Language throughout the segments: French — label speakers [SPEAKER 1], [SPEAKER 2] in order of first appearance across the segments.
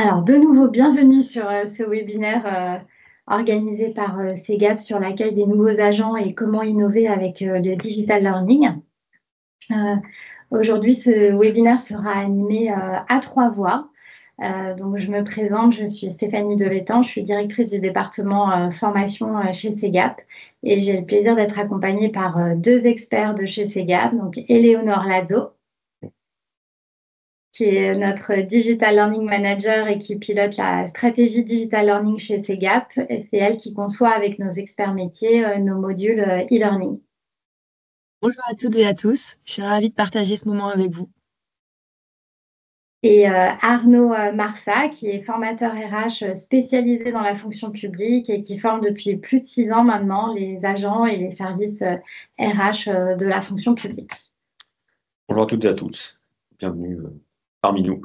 [SPEAKER 1] Alors, de nouveau, bienvenue sur ce webinaire organisé par CEGAP sur l'accueil des nouveaux agents et comment innover avec le digital learning. Euh, Aujourd'hui, ce webinaire sera animé à trois voix. Donc, je me présente, je suis Stéphanie Delétang, je suis directrice du département formation chez CEGAP et j'ai le plaisir d'être accompagnée par deux experts de chez CEGAP, donc Éléonore Lazo, qui est notre Digital Learning Manager et qui pilote la stratégie Digital Learning chez CEGAP. Et c'est elle qui conçoit avec nos experts métiers nos modules e-learning.
[SPEAKER 2] Bonjour à toutes et à tous, je suis ravie de partager ce moment avec vous.
[SPEAKER 1] Et Arnaud Marsat, qui est formateur RH spécialisé dans la fonction publique et qui forme depuis plus de 6 ans maintenant les agents et les services RH de la fonction publique.
[SPEAKER 3] Bonjour à toutes et à tous, bienvenue parmi nous.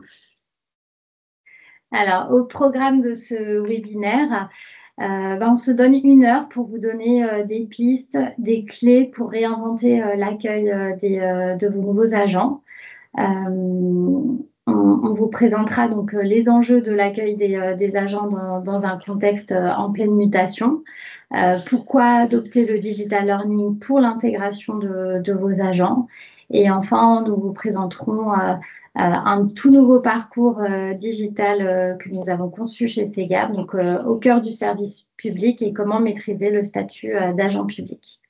[SPEAKER 1] Alors, au programme de ce webinaire, on se donne 1 heure pour vous donner des pistes, des clés pour réinventer l'accueil de vos nouveaux agents. On vous présentera donc les enjeux de l'accueil des agents dans un contexte en pleine mutation. Pourquoi adopter le digital learning pour l'intégration de vos agents. Et enfin, nous vous présenterons un tout nouveau parcours digital que nous avons conçu chez CEGAP, donc au cœur du service public et comment maîtriser le statut d'agent public.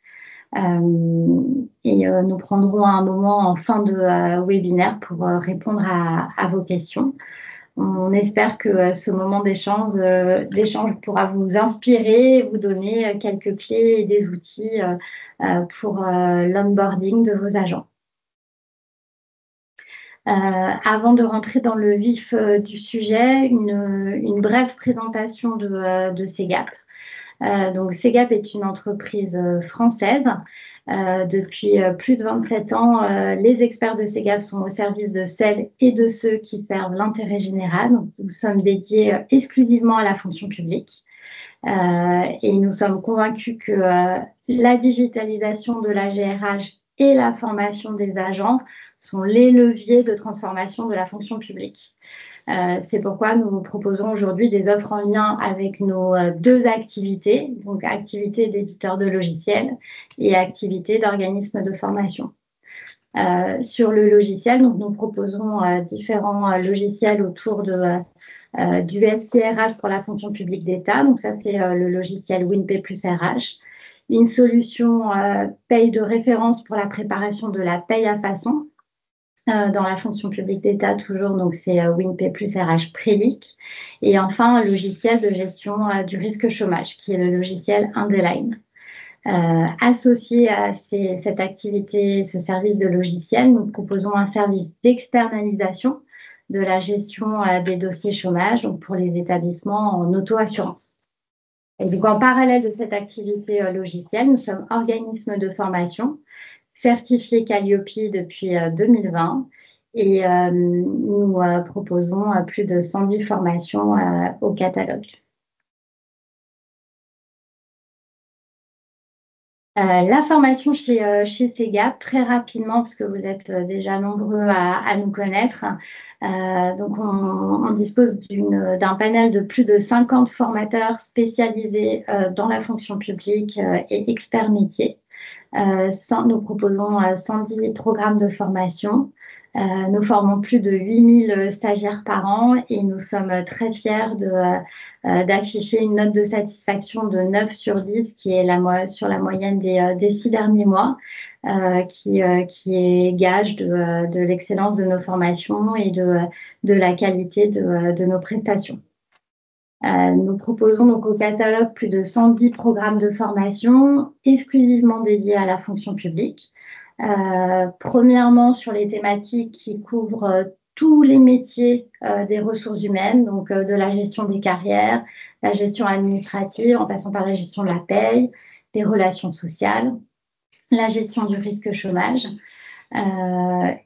[SPEAKER 1] Nous prendrons un moment en fin de webinaire pour répondre à vos questions. On espère que ce moment d'échange pourra vous inspirer et vous donner quelques clés et des outils pour l'onboarding de vos agents. Avant de rentrer dans le vif du sujet, une brève présentation de CEGAP. Donc, CEGAP est une entreprise française. Depuis plus de 27 ans, les experts de CEGAP sont au service de celles et de ceux qui servent l'intérêt général. Donc, nous sommes dédiés exclusivement à la fonction publique. Et nous sommes convaincus que la digitalisation de la GRH et la formation des agents sont les leviers de transformation de la fonction publique. C'est pourquoi nous vous proposons aujourd'hui des offres en lien avec nos deux activités, donc activité d'éditeur de logiciels et activité d'organisme de formation. Sur le logiciel, donc, nous proposons différents logiciels autour du SCRH pour la fonction publique d'État. Donc ça, c'est le logiciel WinPay plus RH. Une solution paye de référence pour la préparation de la paye à façon dans la fonction publique d'État, toujours, donc c'est WinPay plus RH Prélic. Et enfin, un logiciel de gestion du risque chômage, qui est le logiciel Indeline. Associé à cette activité, ce service de logiciel, nous proposons un service d'externalisation de la gestion des dossiers chômage, donc pour les établissements en auto-assurance. Et donc, en parallèle de cette activité logicielle, nous sommes organisme de formation certifié Calliope depuis 2020 et nous proposons plus de 110 formations au catalogue. La formation chez CEGAP, très rapidement, parce que vous êtes déjà nombreux à nous connaître. Donc, on dispose d'un panel de plus de 50 formateurs spécialisés dans la fonction publique et experts métiers. Nous proposons 110 programmes de formation. Nous formons plus de 8000 stagiaires par an et nous sommes très fiers d'afficher une note de satisfaction de 9 sur 10 qui est sur la moyenne des 6 derniers mois, qui est gage de l'excellence de nos formations et de la qualité de nos prestations. Nous proposons donc au catalogue plus de 110 programmes de formation exclusivement dédiés à la fonction publique. Premièrement, sur les thématiques qui couvrent tous les métiers des ressources humaines, donc de la gestion des carrières, la gestion administrative, en passant par la gestion de la paye, des relations sociales, la gestion du risque chômage.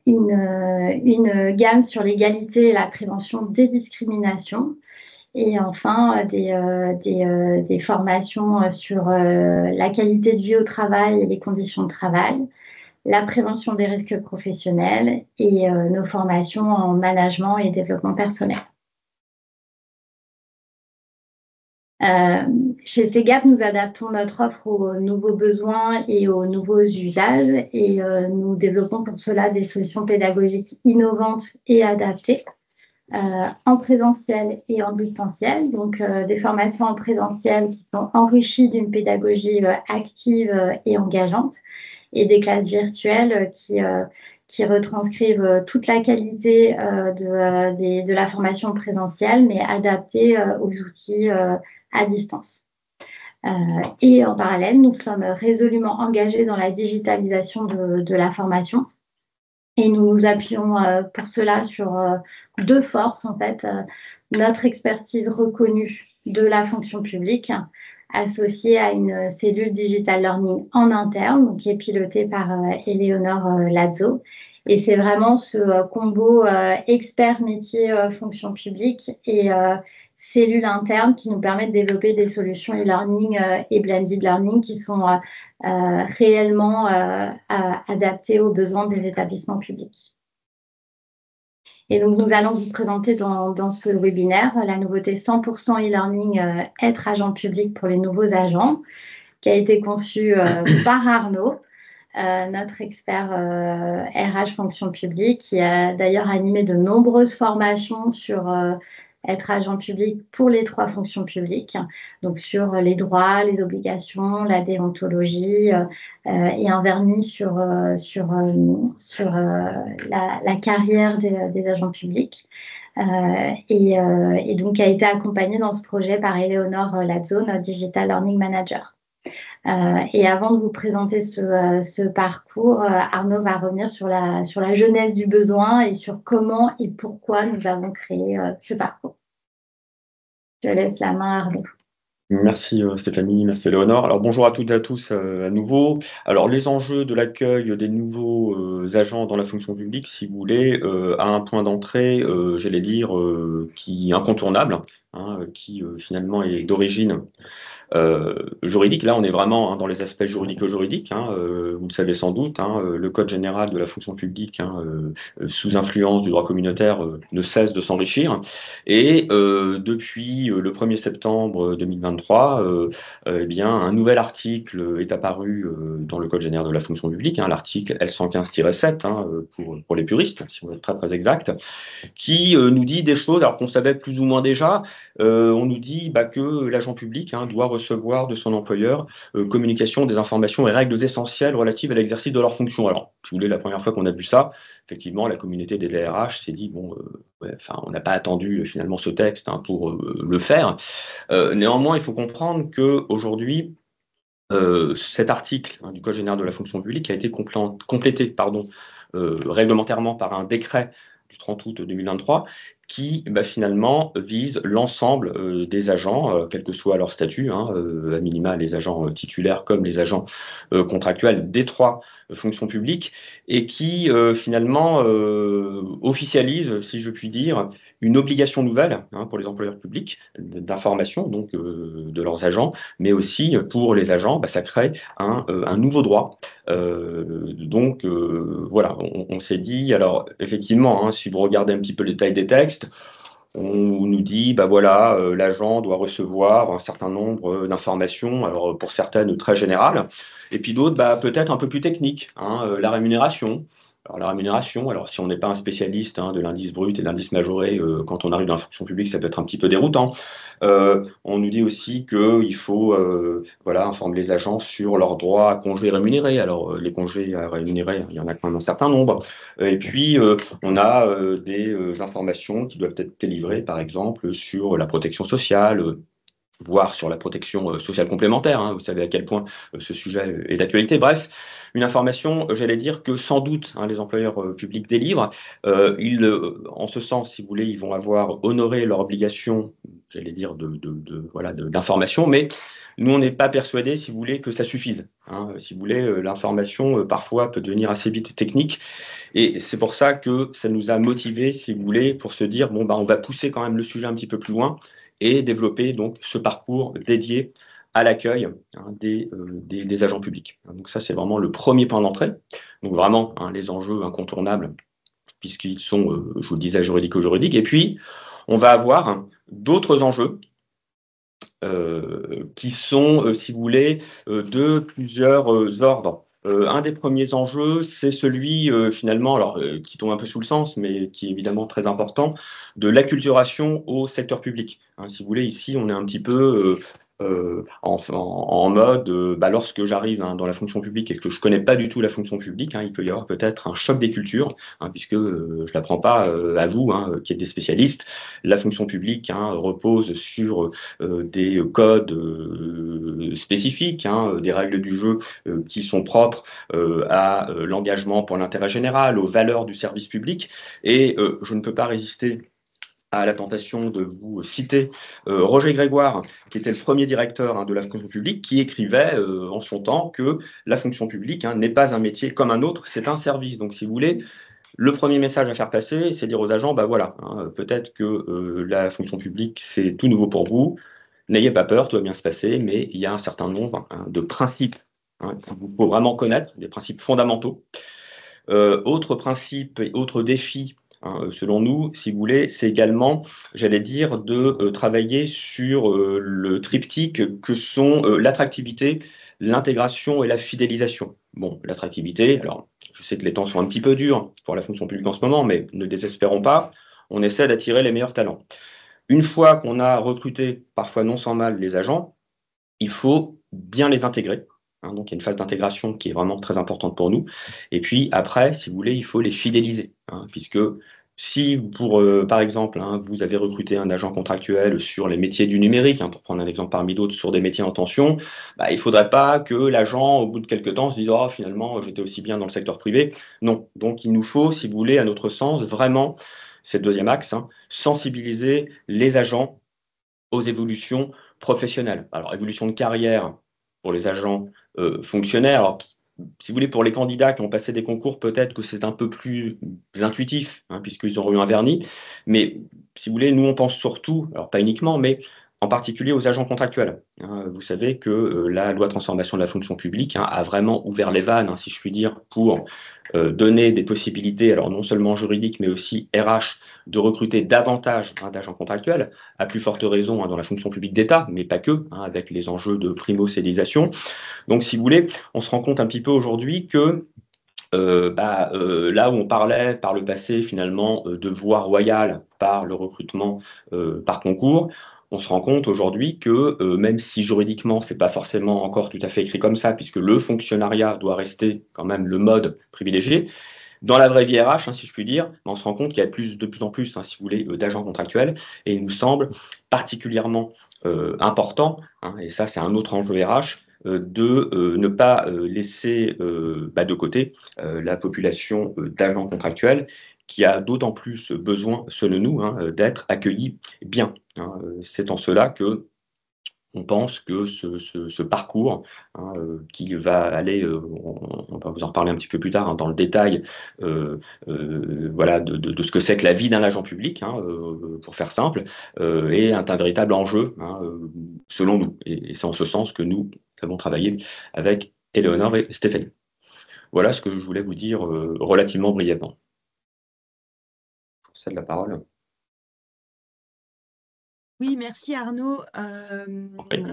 [SPEAKER 1] Une gamme sur l'égalité et la prévention des discriminations. Et enfin, des formations sur la qualité de vie au travail et les conditions de travail, la prévention des risques professionnels et nos formations en management et développement personnel. Chez Segap, nous adaptons notre offre aux nouveaux besoins et aux nouveaux usages et nous développons pour cela des solutions pédagogiques innovantes et adaptées en présentiel et en distanciel. Donc, des formations en présentiel qui sont enrichies d'une pédagogie active et engageante et des classes virtuelles qui retranscrivent toute la qualité de la formation présentielle, mais adaptée aux outils à distance. Et en parallèle, nous sommes résolument engagés dans la digitalisation de la formation. Et nous nous appuyons pour cela sur deux forces, en fait. Notre expertise reconnue de la fonction publique, associée à une cellule digital learning en interne, donc, qui est pilotée par Éléonore Lazzo. Et c'est vraiment ce combo expert métier fonction publique et cellules internes qui nous permettent de développer des solutions e-learning et blended learning qui sont réellement adaptées aux besoins des établissements publics. Et donc, nous allons vous présenter dans ce webinaire la nouveauté 100% e-learning être agent public pour les nouveaux agents, qui a été conçu par Arnaud, notre expert RH fonction publique, qui a d'ailleurs animé de nombreuses formations sur être agent public pour les 3 fonctions publiques, donc sur les droits, les obligations, la déontologie et un vernis sur la carrière des agents publics. Et donc a été accompagné dans ce projet par Éléonore Lazzo, notre Digital Learning Manager. Et avant de vous présenter ce parcours, Arnaud va revenir sur la genèse du besoin et sur comment et pourquoi nous avons créé ce parcours. Je laisse la main à Arnaud.
[SPEAKER 3] Merci Stéphanie, merci Léonore. Alors bonjour à toutes et à tous à nouveau. Alors les enjeux de l'accueil des nouveaux agents dans la fonction publique, si vous voulez, à un point d'entrée, j'allais dire, qui est incontournable, qui finalement est d'origine juridique. Là, on est vraiment dans les aspects juridico-juridiques. Vous le savez sans doute, le Code général de la fonction publique, sous influence du droit communautaire, ne cesse de s'enrichir. Et depuis le 1er septembre 2023, eh bien, un nouvel article est apparu dans le Code général de la fonction publique, l'article L115-7, pour les puristes, si on est très très exact, qui nous dit des choses alors qu'on savait plus ou moins déjà. On nous dit que l'agent public doit recevoir de son employeur communication des informations et règles essentielles relatives à l'exercice de leur fonction. Alors, si vous voulez, la première fois qu'on a vu ça, effectivement, la communauté des DRH s'est dit, on n'a pas attendu finalement ce texte pour le faire. Néanmoins, il faut comprendre qu'aujourd'hui, cet article du Code général de la fonction publique a été complété réglementairement par un décret du 30 août 2023 qui finalement vise l'ensemble des agents, quel que soit leur statut, à minima les agents titulaires comme les agents contractuels des 3 fonctions publiques, et qui finalement officialise, si je puis dire, une obligation nouvelle pour les employeurs publics d'information donc de leurs agents, mais aussi pour les agents, ça crée un nouveau droit. Voilà, on s'est dit, alors effectivement, si vous regardez un petit peu le détail des textes, on nous dit, l'agent doit recevoir un certain nombre d'informations, alors pour certaines très générales, et puis d'autres peut-être un peu plus techniques, la rémunération. Alors la rémunération, si on n'est pas un spécialiste de l'indice brut et de l'indice majoré, quand on arrive dans la fonction publique, ça peut être un petit peu déroutant. On nous dit aussi qu'il faut informer les agents sur leurs droits à congés rémunérés. Alors les congés rémunérés, il y en a quand même un certain nombre. Et puis on a des informations qui doivent être délivrées, par exemple, sur la protection sociale, voire sur la protection sociale complémentaire. Vous savez à quel point ce sujet est d'actualité. Bref, une information, j'allais dire, que sans doute les employeurs publics délivrent. En ce sens, si vous voulez, ils vont avoir honoré leur obligation, j'allais dire, d'information, mais nous, on n'est pas persuadés, si vous voulez, que ça suffise. Si vous voulez, l'information, parfois, peut devenir assez vite technique. Et c'est pour ça que ça nous a motivés, si vous voulez, pour se dire, on va pousser quand même le sujet un petit peu plus loin et développer donc ce parcours dédié à l'accueil des agents publics. Donc ça, c'est vraiment le premier point d'entrée. Donc vraiment, les enjeux incontournables, puisqu'ils sont, je vous le disais, juridico-juridiques. Et puis, on va avoir d'autres enjeux qui sont, si vous voulez, de plusieurs ordres. Un des premiers enjeux, c'est celui finalement, alors qui tombe un peu sous le sens, mais qui est évidemment très important, de l'acculturation au secteur public. Hein, si vous voulez, ici, on est un petit peu en mode, lorsque j'arrive dans la fonction publique et que je connais pas du tout la fonction publique, hein, il peut y avoir peut-être un choc des cultures, hein, puisque je l'apprends pas à vous, hein, qui êtes des spécialistes. La fonction publique, hein, repose sur des codes spécifiques, hein, des règles du jeu qui sont propres à l'engagement pour l'intérêt général, aux valeurs du service public. Et je ne peux pas résister à la tentation de vous citer Roger Grégoire, qui était le premier directeur, hein, de la fonction publique, qui écrivait en son temps que la fonction publique, hein, n'est pas un métier comme un autre, c'est un service. Donc, si vous voulez, le premier message à faire passer, c'est dire aux agents, voilà, hein, peut-être que la fonction publique, c'est tout nouveau pour vous. N'ayez pas peur, tout va bien se passer, mais il y a un certain nombre, hein, de principes, hein, qu'il vous faut vraiment connaître, des principes fondamentaux. Autre principe et autre défi, hein, selon nous, si vous voulez, c'est également, j'allais dire, de travailler sur le triptyque que sont l'attractivité, l'intégration et la fidélisation. Bon, l'attractivité, alors je sais que les temps sont un petit peu durs pour la fonction publique en ce moment, mais ne désespérons pas, on essaie d'attirer les meilleurs talents. Une fois qu'on a recruté, parfois non sans mal, les agents, il faut bien les intégrer. Hein, donc, il y a une phase d'intégration qui est vraiment très importante pour nous. Et puis, après, si vous voulez, il faut les fidéliser. Hein, puisque si, par exemple, hein, vous avez recruté un agent contractuel sur les métiers du numérique, hein, pour prendre un exemple parmi d'autres, sur des métiers en tension, il ne faudrait pas que l'agent, au bout de quelques temps, se dise « Oh, finalement, j'étais aussi bien dans le secteur privé ». Non. Donc, il nous faut, si vous voulez, à notre sens, vraiment, c'est le deuxième axe, hein, sensibiliser les agents aux évolutions professionnelles. Alors, évolution de carrière pour les agents fonctionnaires. Alors, si vous voulez, pour les candidats qui ont passé des concours, peut-être que c'est un peu plus intuitif, hein, puisqu'ils ont eu un vernis. Mais si vous voulez, nous, on pense surtout, alors pas uniquement, mais en particulier aux agents contractuels. Hein. Vous savez que la loi de transformation de la fonction publique, hein, a vraiment ouvert les vannes, hein, si je puis dire, pour donner des possibilités, alors non seulement juridiques, mais aussi RH, de recruter davantage, hein, d'agents contractuels, à plus forte raison, hein, dans la fonction publique d'État, mais pas que, hein, avec les enjeux de primo-cédisation. Donc, si vous voulez, on se rend compte un petit peu aujourd'hui que là où on parlait par le passé finalement de voie royale par le recrutement par concours, on se rend compte aujourd'hui que même si juridiquement c'est pas forcément encore tout à fait écrit comme ça, puisque le fonctionnariat doit rester quand même le mode privilégié, dans la vraie vie RH, hein, si je puis dire, on se rend compte qu'il y a de plus en plus, hein, si vous voulez, d'agents contractuels, et il nous semble particulièrement important, hein, et ça c'est un autre enjeu RH, de ne pas laisser de côté la population d'agents contractuels qui a d'autant plus besoin, selon nous, hein, d'être accueillis bien. Hein. C'est en cela que on pense que ce parcours, hein, qui va aller, on va vous en reparler un petit peu plus tard, hein, dans le détail, voilà, de ce que c'est que la vie d'un agent public, hein, pour faire simple, est un véritable enjeu, hein, selon nous. Et c'est en ce sens que nous avons travaillé avec Éléonore et Stéphanie. Voilà ce que je voulais vous dire relativement brièvement. Je vous cède la parole.
[SPEAKER 2] Oui, merci Arnaud.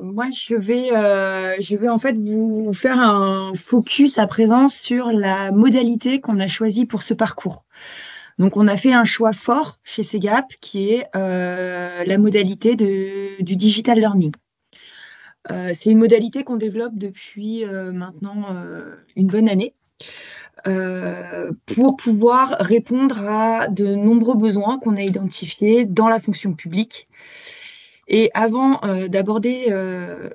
[SPEAKER 2] Moi, je vais en fait vous faire un focus à présent sur la modalité qu'on a choisie pour ce parcours. Donc, on a fait un choix fort chez Segap qui est la modalité du digital learning. C'est une modalité qu'on développe depuis maintenant une bonne année. Pour pouvoir répondre à de nombreux besoins qu'on a identifiés dans la fonction publique. Et avant d'aborder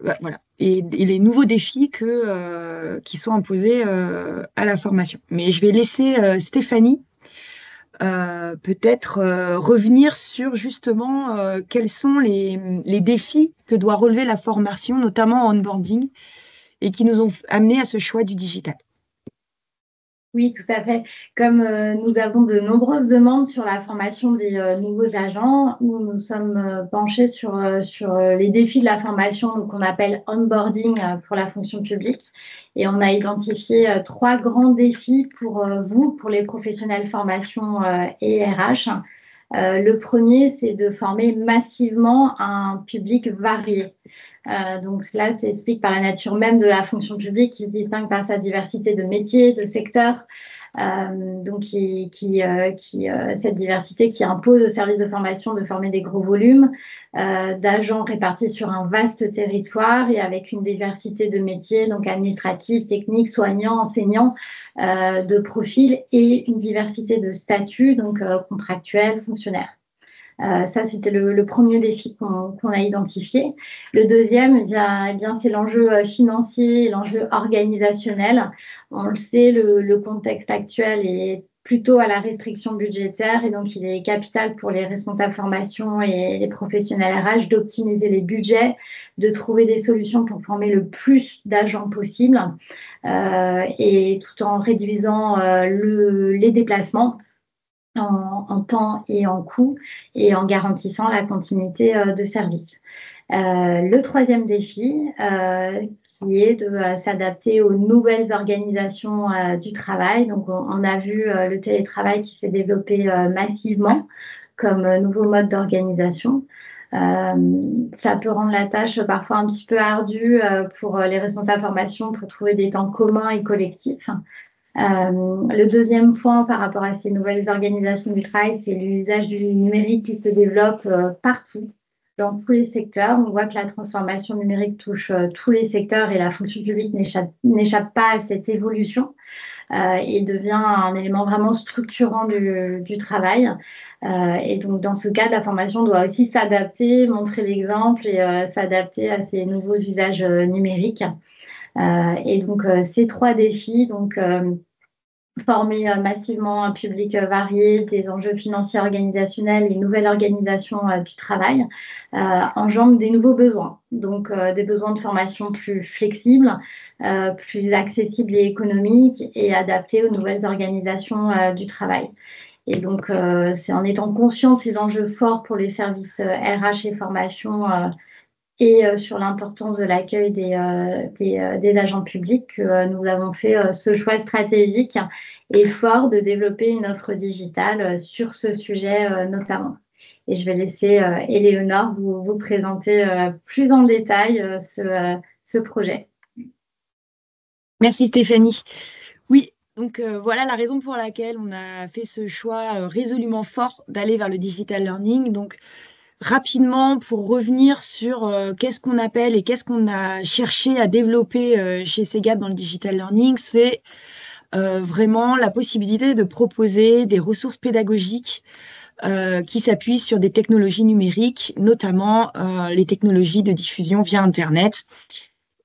[SPEAKER 2] voilà, et les nouveaux défis qui sont imposés à la formation. Mais je vais laisser Stéphanie peut-être revenir sur justement quels sont les défis que doit relever la formation, notamment en onboarding, et qui nous ont amenés à ce choix du digital.
[SPEAKER 1] Oui, tout à fait. Comme nous avons de nombreuses demandes sur la formation des nouveaux agents, nous nous sommes penchés sur les défis de la formation qu'on appelle onboarding pour la fonction publique. Et on a identifié 3 grands défis pour vous, pour les professionnels formation et RH. Le premier, c'est de former massivement un public varié. Donc cela s'explique par la nature même de la fonction publique qui se distingue par sa diversité de métiers, de secteurs. Donc cette diversité qui impose aux services de formation de former des gros volumes d'agents répartis sur un vaste territoire et avec une diversité de métiers, donc administratifs, techniques, soignants, enseignants, de profils et une diversité de statuts, donc contractuels, fonctionnaires. Ça, c'était le premier défi qu'on a identifié. Le deuxième, eh bien, c'est l'enjeu financier et l'enjeu organisationnel. On le sait, le contexte actuel est plutôt à la restriction budgétaire et donc il est capital pour les responsables formation et les professionnels RH d'optimiser les budgets, de trouver des solutions pour former le plus d'agents possible et tout en réduisant les déplacements en temps et en coût et en garantissant la continuité de service. Le troisième défi, qui est de s'adapter aux nouvelles organisations du travail. Donc, on a vu le télétravail qui s'est développé massivement comme nouveau mode d'organisation. Ça peut rendre la tâche parfois un petit peu ardue pour les responsables formation pour trouver des temps communs et collectifs. Le deuxième point par rapport à ces nouvelles organisations du travail, c'est l'usage du numérique qui se développe partout, dans tous les secteurs. On voit que la transformation numérique touche tous les secteurs et la fonction publique n'échappe pas à cette évolution et devient un élément vraiment structurant du travail. Et donc, dans ce cas, la formation doit aussi s'adapter, montrer l'exemple et s'adapter à ces nouveaux usages numériques. Et donc, ces trois défis, donc former massivement un public varié, des enjeux financiers organisationnels et une nouvelle organisation du travail, enjambent des nouveaux besoins. Donc, des besoins de formation plus flexibles, plus accessibles et économiques et adaptés aux nouvelles organisations du travail. Et donc, c'est en étant conscient de ces enjeux forts pour les services RH et formation et sur l'importance de l'accueil des agents publics que nous avons fait ce choix stratégique et fort de développer une offre digitale sur ce sujet notamment. Et je vais laisser Éléonore vous présenter plus en détail ce projet.
[SPEAKER 2] Merci Stéphanie. Oui, donc voilà la raison pour laquelle on a fait ce choix résolument fort d'aller vers le digital learning. Donc, rapidement, pour revenir sur qu'est-ce qu'on appelle et qu'est-ce qu'on a cherché à développer chez Segap dans le digital learning, c'est vraiment la possibilité de proposer des ressources pédagogiques qui s'appuient sur des technologies numériques, notamment les technologies de diffusion via Internet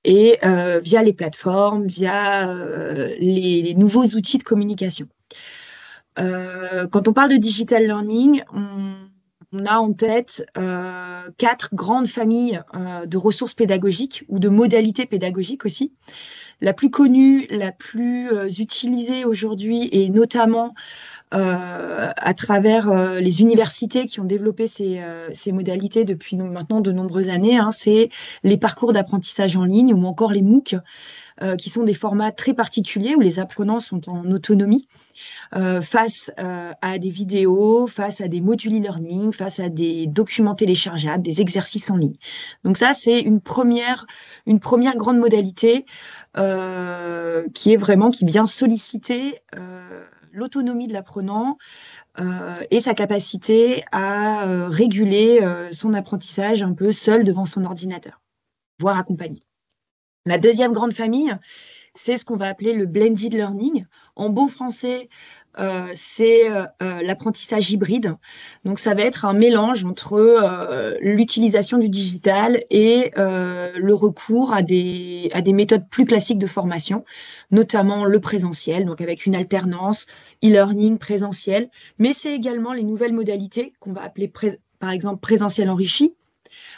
[SPEAKER 2] et via les plateformes, via les nouveaux outils de communication. Quand on parle de digital learning, on a en tête 4 grandes familles de ressources pédagogiques ou de modalités pédagogiques aussi. La plus connue, la plus utilisée aujourd'hui, et notamment à travers les universités qui ont développé ces modalités depuis maintenant de nombreuses années, c'est les parcours d'apprentissage en ligne ou encore les MOOC, qui sont des formats très particuliers où les apprenants sont en autonomie face à des vidéos, face à des modules e-learning, face à des documents téléchargeables, des exercices en ligne. Donc ça, c'est une première grande modalité qui vient solliciter l'autonomie de l'apprenant et sa capacité à réguler son apprentissage un peu seul devant son ordinateur, voire accompagné. La deuxième grande famille, c'est ce qu'on va appeler le blended learning. En beau français, c'est l'apprentissage hybride. Donc, ça va être un mélange entre l'utilisation du digital et le recours à des méthodes plus classiques de formation, notamment le présentiel, donc avec une alternance e-learning présentiel. Mais c'est également les nouvelles modalités qu'on va appeler, par exemple, présentiel enrichi.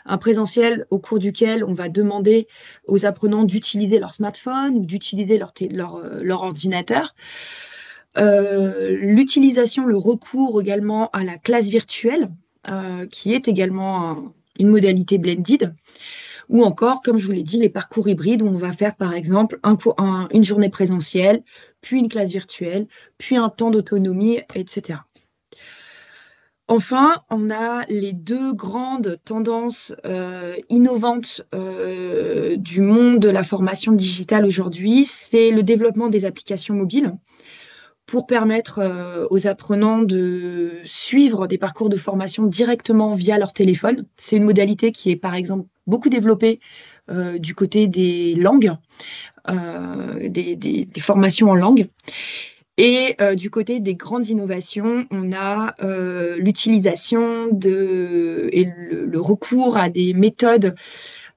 [SPEAKER 2] Un présentiel au cours duquel on va demander aux apprenants d'utiliser leur smartphone ou d'utiliser leur ordinateur. L'utilisation, le recours également à la classe virtuelle, qui est également une modalité blended, ou encore, comme je vous l'ai dit, les parcours hybrides où on va faire par exemple une journée présentielle, puis une classe virtuelle, puis un temps d'autonomie, etc. Enfin, on a les deux grandes tendances innovantes du monde de la formation digitale aujourd'hui. C'est le développement des applications mobiles pour permettre aux apprenants de suivre des parcours de formation directement via leur téléphone. C'est une modalité qui est par exemple beaucoup développée du côté des langues, des formations en langue. Et du côté des grandes innovations, on a l'utilisation et le recours à des méthodes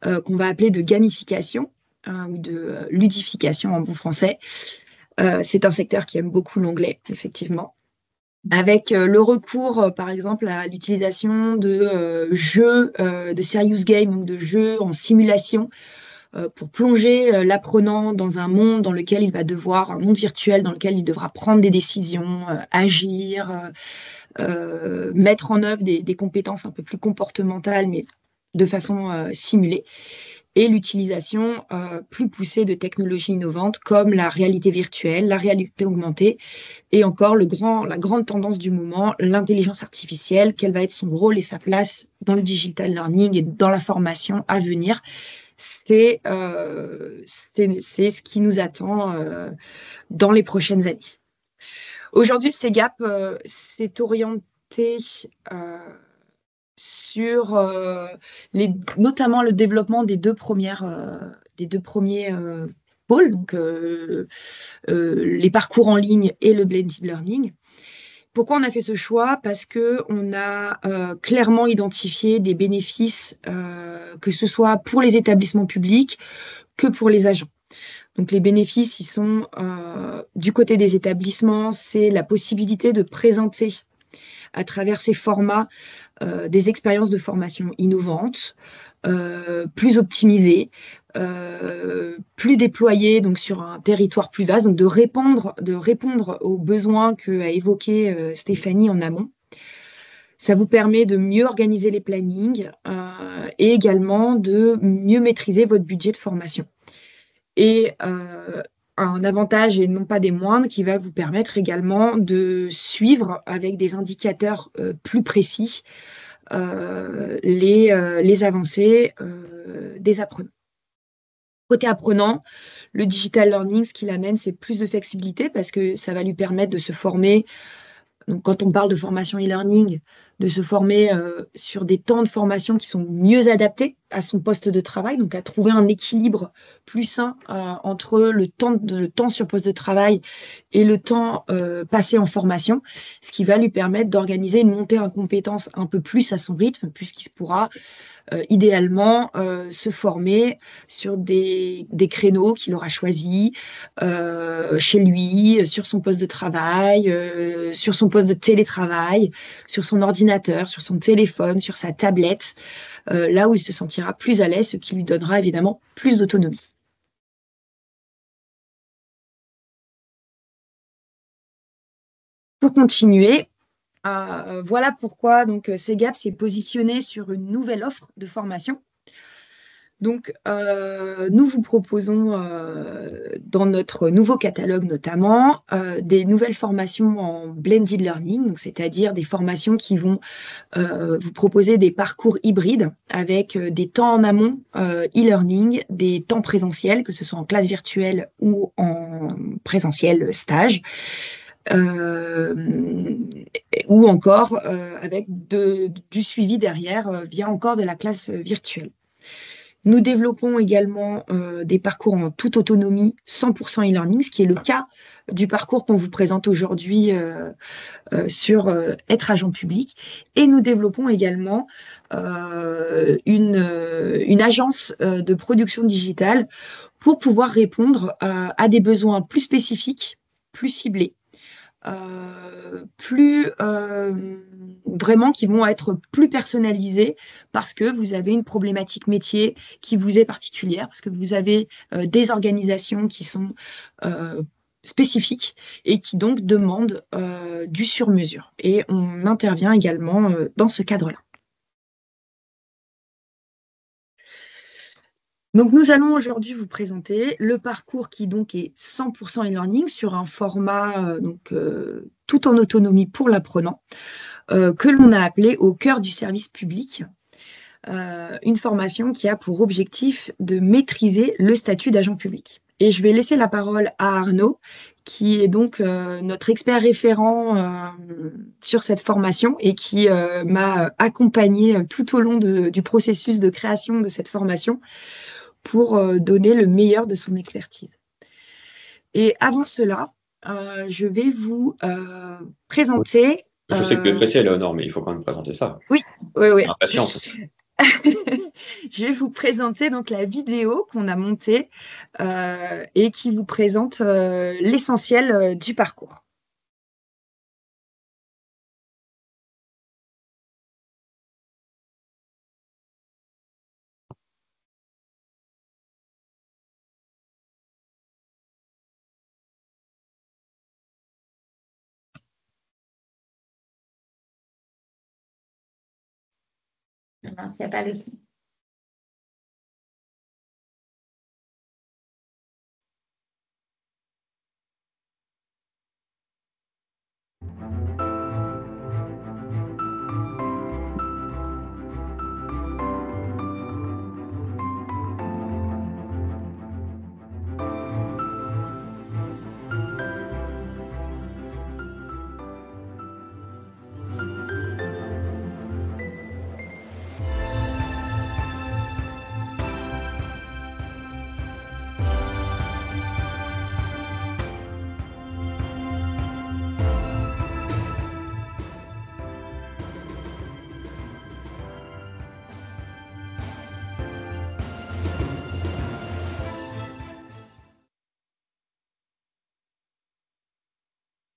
[SPEAKER 2] qu'on va appeler de gamification ou de ludification en bon français. C'est un secteur qui aime beaucoup l'anglais, effectivement. Avec le recours, par exemple, à l'utilisation de jeux, de serious game, donc de jeux en simulation, pour plonger l'apprenant dans un monde dans lequel il va devoir, un monde virtuel dans lequel il devra prendre des décisions, agir, mettre en œuvre des compétences un peu plus comportementales, mais de façon simulée. Et l'utilisation plus poussée de technologies innovantes comme la réalité virtuelle, la réalité augmentée, et encore la grande tendance du moment, l'intelligence artificielle, quel va être son rôle et sa place dans le digital learning et dans la formation à venir. C'est ce qui nous attend dans les prochaines années. Aujourd'hui, CEGAP s'est orienté sur notamment le développement des deux premiers pôles, donc les parcours en ligne et le blended learning. Pourquoi on a fait ce choix? Parce qu'on a clairement identifié des bénéfices, que ce soit pour les établissements publics que pour les agents. Donc les bénéfices, ils sont du côté des établissements, c'est la possibilité de présenter à travers ces formats des expériences de formation innovantes, plus optimisées, plus déployées donc sur un territoire plus vaste, donc de répondre aux besoins qu'a évoqué Stéphanie en amont. Ça vous permet de mieux organiser les plannings et également de mieux maîtriser votre budget de formation. Et un avantage, et non pas des moindres, qui va vous permettre également de suivre avec des indicateurs plus précis les avancées des apprenants. Côté apprenant, le digital learning, ce qu'il amène, c'est plus de flexibilité parce que ça va lui permettre de se former. Donc, quand on parle de formation e-learning, de se former sur des temps de formation qui sont mieux adaptés à son poste de travail, donc à trouver un équilibre plus sain entre le temps sur poste de travail et le temps passé en formation, ce qui va lui permettre d'organiser une montée en compétences un peu plus à son rythme, puisqu'il pourra idéalement se former sur des créneaux qu'il aura choisis chez lui, sur son poste de travail, sur son poste de télétravail, sur son ordinateur, sur son téléphone, sur sa tablette, là où il se sentira plus à l'aise, ce qui lui donnera évidemment plus d'autonomie. Pour continuer, voilà pourquoi donc CEGAP s'est positionné sur une nouvelle offre de formation. Donc, nous vous proposons dans notre nouveau catalogue notamment des nouvelles formations en blended learning, donc c'est-à-dire des formations qui vont vous proposer des parcours hybrides avec des temps en amont e-learning, des temps présentiels, que ce soit en classe virtuelle ou en présentiel stage. Ou encore avec du suivi derrière via encore de la classe virtuelle. Nous développons également des parcours en toute autonomie, 100% e-learning, ce qui est le cas du parcours qu'on vous présente aujourd'hui sur être agent public. Et nous développons également une agence de production digitale pour pouvoir répondre à des besoins plus spécifiques, plus ciblés, vraiment qui vont être plus personnalisés parce que vous avez une problématique métier qui vous est particulière, parce que vous avez des organisations qui sont spécifiques et qui donc demandent du sur-mesure. Et on intervient également dans ce cadre-là. Donc, nous allons aujourd'hui vous présenter le parcours qui donc est 100% e-learning sur un format tout en autonomie pour l'apprenant. que l'on a appelée Au cœur du service public. Une formation qui a pour objectif de maîtriser le statut d'agent public. Et je vais laisser la parole à Arnaud, qui est donc notre expert référent sur cette formation et qui m'a accompagné tout au long du processus de création de cette formation pour donner le meilleur de son expertise. Et avant cela, je vais vous présenter...
[SPEAKER 3] Je sais que tu es pressé, Léonore, mais il faut quand même présenter ça.
[SPEAKER 2] Oui, oui.
[SPEAKER 3] Impatience.
[SPEAKER 2] Je vais vous présenter donc la vidéo qu'on a montée et qui vous présente l'essentiel du parcours.
[SPEAKER 1] Mince, il n'y a pas le son.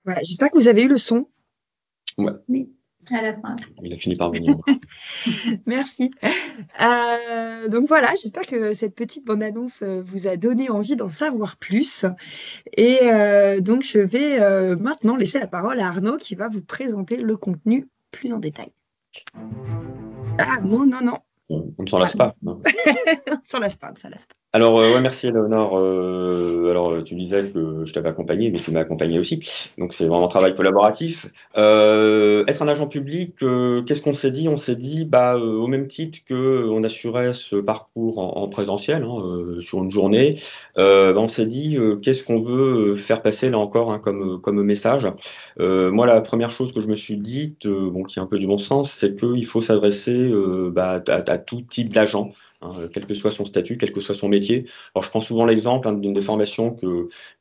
[SPEAKER 2] Voilà, j'espère que vous avez eu le son.
[SPEAKER 3] Ouais.
[SPEAKER 1] Oui, à la fin.
[SPEAKER 3] Il a fini par venir.
[SPEAKER 2] Merci. Donc voilà, j'espère que cette petite bande-annonce vous a donné envie d'en savoir plus. Et donc je vais maintenant laisser la parole à Arnaud qui va vous présenter le contenu plus en détail. Ah non.
[SPEAKER 3] On ne s'en lasse pas. Non.
[SPEAKER 2] Ça lasse pas, ça lasse pas.
[SPEAKER 3] Alors, ouais, merci Léonore. Alors, tu disais que je t'avais accompagné, mais tu m'as accompagné aussi. Donc, c'est vraiment un travail collaboratif. Être un agent public, qu'est-ce qu'on s'est dit? On s'est dit, au même titre qu'on assurait ce parcours en présentiel, sur une journée, on s'est dit, qu'est-ce qu'on veut faire passer là encore comme message? Moi, la première chose que je me suis dite, qui est un peu du bon sens, c'est qu'il faut s'adresser à tout type d'agent. Quel que soit son statut, quel que soit son métier. Alors, je prends souvent l'exemple d'une des formations qui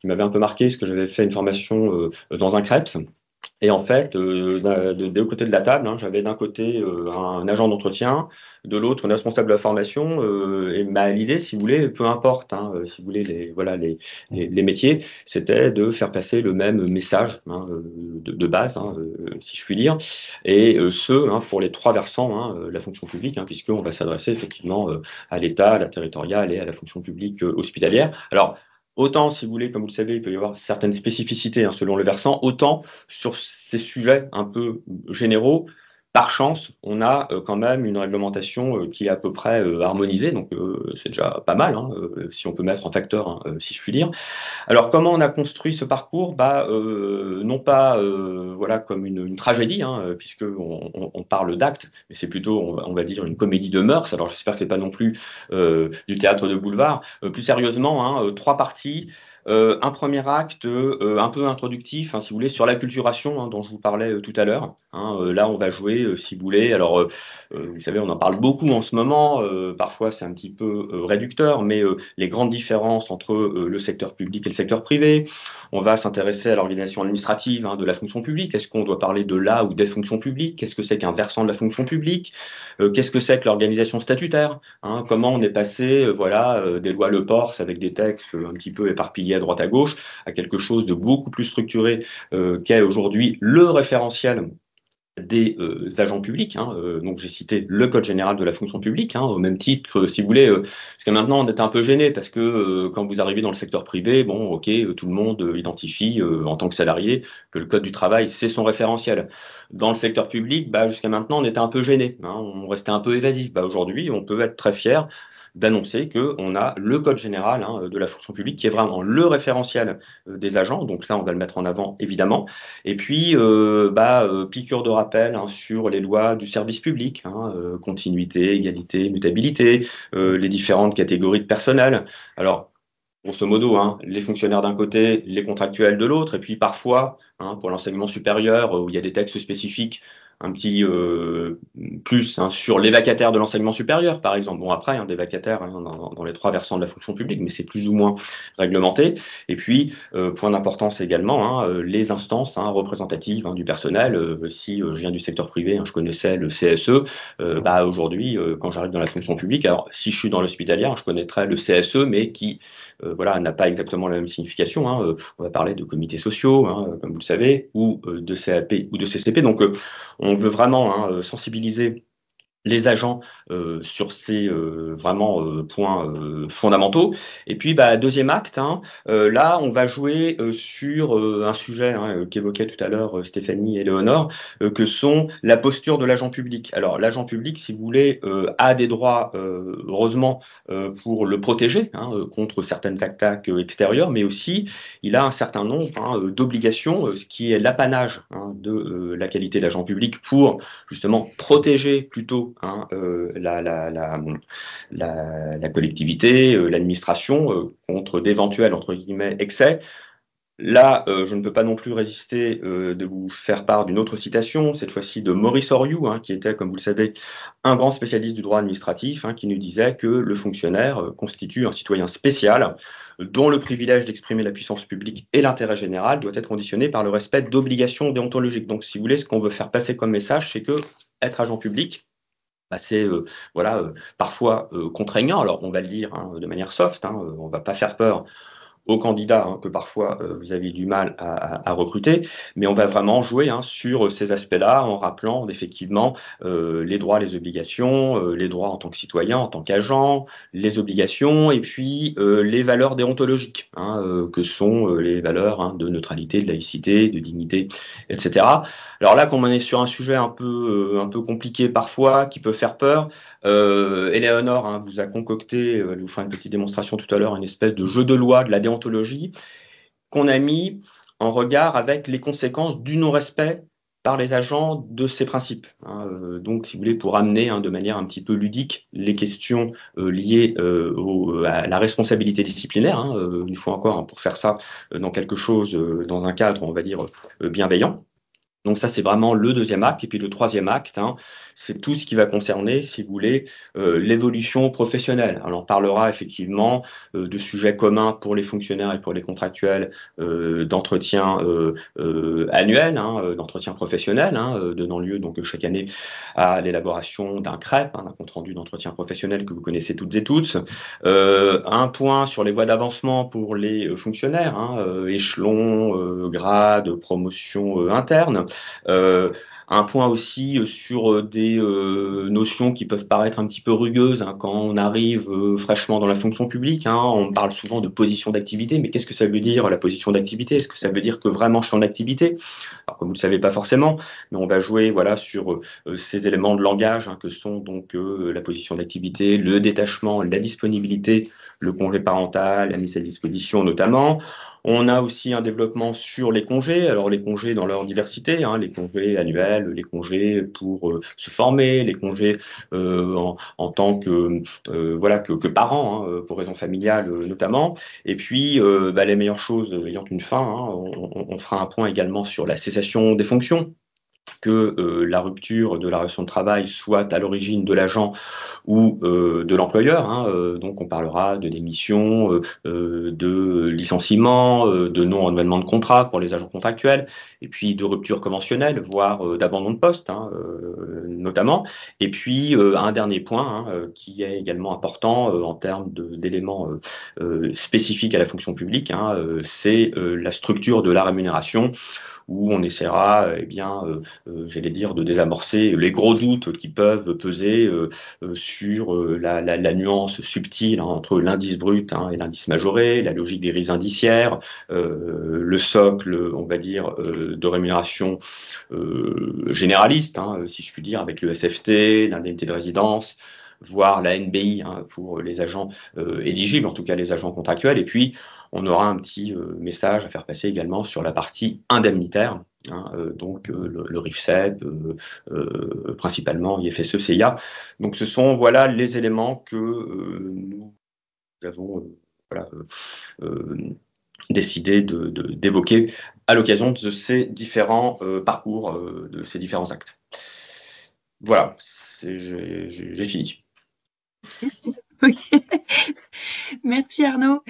[SPEAKER 3] m'avait un peu marqué, parce que j'avais fait une formation dans un CREPS. Et en fait, des deux côtés de la table, j'avais d'un côté un agent d'entretien, de l'autre une responsable de la formation. Et l'idée, si vous voulez, peu importe, si vous voulez, les métiers, c'était de faire passer le même message de base, si je puis dire. Et pour les trois versants, la fonction publique, puisqu'on va s'adresser effectivement à l'État, à la territoriale et à la fonction publique hospitalière. Alors, autant, si vous voulez, comme vous le savez, il peut y avoir certaines spécificités selon le versant, autant sur ces sujets un peu généraux, par chance, on a quand même une réglementation qui est à peu près harmonisée, donc c'est déjà pas mal, si on peut mettre en facteur, si je puis dire. Alors, comment on a construit ce parcours? Non pas comme une tragédie, puisqu'on parle d'actes, mais c'est plutôt, on va dire, une comédie de mœurs. Alors, j'espère que ce n'est pas non plus du théâtre de boulevard. Plus sérieusement, trois parties. Un premier acte un peu introductif, si vous voulez, sur l'acculturation dont je vous parlais tout à l'heure. Là, on va jouer, si vous voulez. Alors, vous savez, on en parle beaucoup en ce moment. Parfois, c'est un petit peu réducteur, mais les grandes différences entre le secteur public et le secteur privé. On va s'intéresser à l'organisation administrative de la fonction publique. Est-ce qu'on doit parler de la ou des fonctions publiques? Qu'est-ce que c'est qu'un versant de la fonction publique? Qu'est-ce que c'est que l'organisation statutaire? Comment on est passé des lois Le Pors avec des textes un petit peu éparpillés à droite à gauche à quelque chose de beaucoup plus structuré qu'est aujourd'hui le référentiel des agents publics. Donc j'ai cité le Code général de la fonction publique, au même titre que, si vous voulez, parce que maintenant on est un peu gêné, parce que quand vous arrivez dans le secteur privé, tout le monde identifie en tant que salarié que le Code du travail, c'est son référentiel. Dans le secteur public, jusqu'à maintenant, on était un peu gêné, on restait un peu évasif. Aujourd'hui, on peut être très fier d'annoncer qu'on a le code général de la fonction publique qui est vraiment le référentiel des agents. Donc ça, on va le mettre en avant évidemment. Et puis, piqûre de rappel sur les lois du service public, continuité, égalité, mutabilité, les différentes catégories de personnel. Alors, grosso modo, les fonctionnaires d'un côté, les contractuels de l'autre, et puis parfois, pour l'enseignement supérieur, où il y a des textes spécifiques, un petit plus sur les vacataires de l'enseignement supérieur, par exemple. Bon, après, des vacataires dans les trois versants de la fonction publique, mais c'est plus ou moins réglementé. Et puis, point d'importance également, les instances représentatives du personnel. Si je viens du secteur privé, je connaissais le CSE, aujourd'hui, quand j'arrive dans la fonction publique, alors si je suis dans l'hospitalier, je connaîtrais le CSE, mais qui n'a pas exactement la même signification. On va parler de comités sociaux, comme vous le savez, ou de CAP ou de CCP. Donc, on veut vraiment sensibiliser les agents sur ces points fondamentaux. Et puis, deuxième acte, là, on va jouer sur un sujet qu'évoquaient tout à l'heure Stéphanie et Léonore, que sont la posture de l'agent public. Alors, l'agent public, si vous voulez, a des droits, heureusement, pour le protéger contre certaines attaques extérieures, mais aussi, il a un certain nombre d'obligations, ce qui est l'apanage de la qualité d'agent public pour, justement, protéger plutôt la collectivité, l'administration, contre d'éventuels, entre guillemets, excès. Là, je ne peux pas non plus résister de vous faire part d'une autre citation, cette fois-ci de Maurice Oriou, qui était, comme vous le savez, un grand spécialiste du droit administratif, qui nous disait que le fonctionnaire constitue un citoyen spécial dont le privilège d'exprimer la puissance publique et l'intérêt général doit être conditionné par le respect d'obligations déontologiques. Donc, si vous voulez, ce qu'on veut faire passer comme message, c'est que être agent public, c'est parfois contraignant. Alors, on va le dire de manière soft, on ne va pas faire peur aux candidats que parfois vous avez du mal à recruter, mais on va vraiment jouer sur ces aspects-là en rappelant effectivement les droits, les obligations, les droits en tant que citoyen, en tant qu'agent, les obligations et puis les valeurs déontologiques, que sont les valeurs de neutralité, de laïcité, de dignité, etc. Alors là, comme on est sur un sujet un peu compliqué parfois, qui peut faire peur, Éléonore vous a concocté, elle vous fera une petite démonstration tout à l'heure, une espèce de jeu de loi de la déontologie qu'on a mis en regard avec les conséquences du non-respect par les agents de ces principes. Donc, si vous voulez, pour amener de manière un petit peu ludique les questions liées à la responsabilité disciplinaire, une fois encore, pour faire ça dans quelque chose, dans un cadre, on va dire, bienveillant. Donc ça, c'est vraiment le deuxième acte. Et puis le troisième acte, c'est tout ce qui va concerner, si vous voulez, l'évolution professionnelle. Alors, on parlera effectivement de sujets communs pour les fonctionnaires et pour les contractuels d'entretien annuel, d'entretien professionnel, donnant lieu donc chaque année à l'élaboration d'un CREP, d'un compte-rendu d'entretien professionnel que vous connaissez toutes et tous. Un point sur les voies d'avancement pour les fonctionnaires, échelon, grade, promotion interne. Un point aussi sur des notions qui peuvent paraître un petit peu rugueuses quand on arrive fraîchement dans la fonction publique. On parle souvent de position d'activité, mais qu'est-ce que ça veut dire la position d'activité? Est-ce que ça veut dire que vraiment je suis en activité? Alors, comme vous ne le savez pas forcément, mais on va jouer sur ces éléments de langage que sont donc la position d'activité, le détachement, la disponibilité, le congé parental, la mise à disposition notamment. On a aussi un développement sur les congés, alors les congés dans leur diversité, les congés annuels, les congés pour se former, les congés en tant que parents, pour raisons familiales notamment. Et puis, les meilleures choses ayant une fin, on fera un point également sur la cessation des fonctions, que la rupture de la relation de travail soit à l'origine de l'agent ou de l'employeur. Donc, on parlera de démission, de licenciement, de non-renouvellement de contrat pour les agents contractuels, et puis de rupture conventionnelle, voire d'abandon de poste, notamment. Et puis, un dernier point qui est également important en termes d'éléments spécifiques à la fonction publique, c'est la structure de la rémunération, où on essaiera, j'allais dire, de désamorcer les gros doutes qui peuvent peser sur la nuance subtile entre l'indice brut et l'indice majoré, la logique des grilles indiciaires, le socle, on va dire, de rémunération généraliste, si je puis dire, avec le SFT, l'indemnité de résidence, voire la NBI pour les agents éligibles, en tout cas les agents contractuels. Et puis, on aura un petit message à faire passer également sur la partie indemnitaire, donc le RIFSEP, principalement IFSE, CIA. Donc, ce sont voilà, les éléments que nous avons décidé d'évoquer à l'occasion de ces différents parcours, de ces différents actes. Voilà, j'ai fini.
[SPEAKER 2] Merci Arnaud.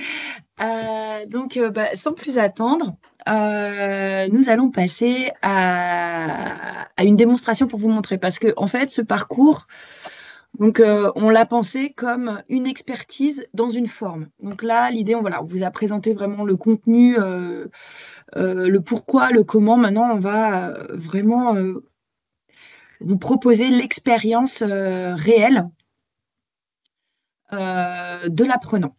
[SPEAKER 2] Donc, sans plus attendre, nous allons passer à une démonstration pour vous montrer. Parce que, en fait, ce parcours, donc, on l'a pensé comme une expertise dans une forme. Donc là, l'idée, on vous a présenté vraiment le contenu, le pourquoi, le comment. Maintenant, on va vraiment vous proposer l'expérience réelle de l'apprenant.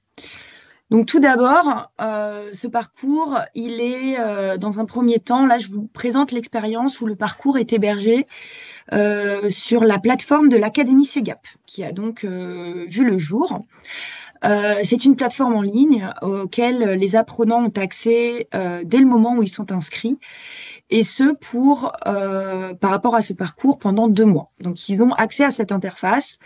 [SPEAKER 2] Donc tout d'abord, ce parcours, il est dans un premier temps, là je vous présente l'expérience où le parcours est hébergé sur la plateforme de l'Académie Ségap, qui a donc vu le jour. C'est une plateforme en ligne auquel les apprenants ont accès dès le moment où ils sont inscrits, et ce par rapport à ce parcours pendant 2 mois. Donc ils ont accès à cette interface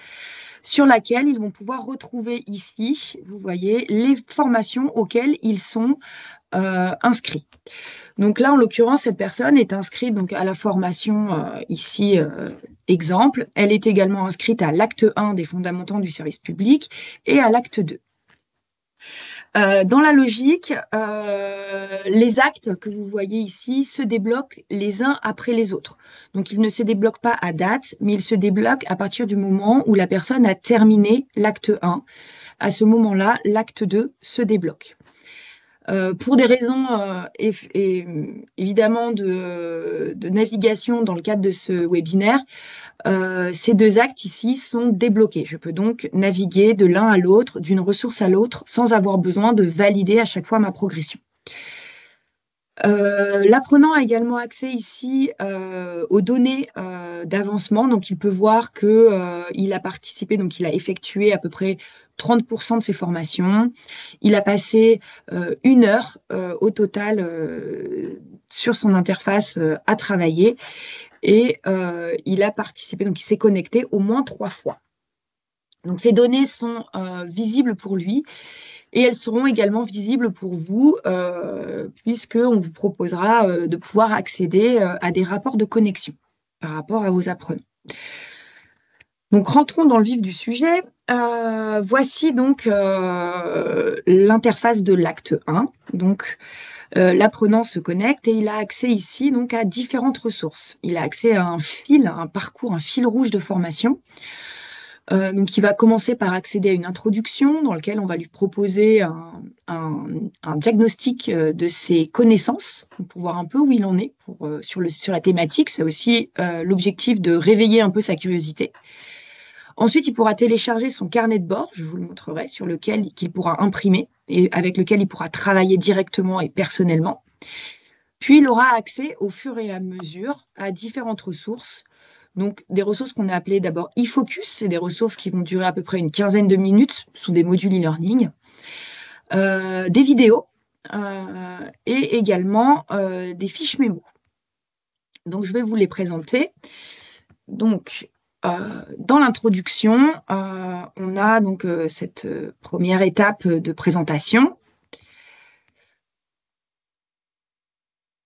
[SPEAKER 2] sur laquelle ils vont pouvoir retrouver ici, vous voyez, les formations auxquelles ils sont inscrits. Donc là, en l'occurrence, cette personne est inscrite donc, à la formation ici, exemple. Elle est également inscrite à l'acte 1 des fondamentaux du service public et à l'acte 2. Dans la logique, les actes que vous voyez ici se débloquent les uns après les autres. Donc, ils ne se débloquent pas à date, mais ils se débloquent à partir du moment où la personne a terminé l'acte 1. À ce moment-là, l'acte 2 se débloque. Pour des raisons évidemment de navigation dans le cadre de ce webinaire, ces 2 actes ici sont débloqués. Je peux donc naviguer de l'un à l'autre, d'une ressource à l'autre, sans avoir besoin de valider à chaque fois ma progression. L'apprenant a également accès ici aux données d'avancement. Donc, il peut voir qu'il a participé, donc il a effectué à peu près 30% de ses formations. Il a passé 1 heure au total sur son interface à travailler. Et il a participé, donc il s'est connecté au moins 3 fois. Donc, ces données sont visibles pour lui. Et elles seront également visibles pour vous, puisqu'on vous proposera de pouvoir accéder à des rapports de connexion par rapport à vos apprenants. Donc, rentrons dans le vif du sujet. Voici donc l'interface de l'acte 1. Donc, l'apprenant se connecte et il a accès ici donc, à différentes ressources. Il a accès à un fil, un parcours, un fil rouge de formation. Donc, il va commencer par accéder à une introduction dans laquelle on va lui proposer un diagnostic de ses connaissances pour voir un peu où il en est sur la thématique. C'est aussi l'objectif de réveiller un peu sa curiosité. Ensuite, il pourra télécharger son carnet de bord, je vous le montrerai, sur lequel qu'il pourra imprimer et avec lequel il pourra travailler directement et personnellement. Puis, il aura accès au fur et à mesure à différentes ressources. Donc, des ressources qu'on a appelées d'abord e-focus, c'est des ressources qui vont durer à peu près une quinzaine de minutes, ce sont des modules e-learning, des vidéos et également des fiches mémo. Donc, je vais vous les présenter. Donc, dans l'introduction, on a donc cette première étape de présentation.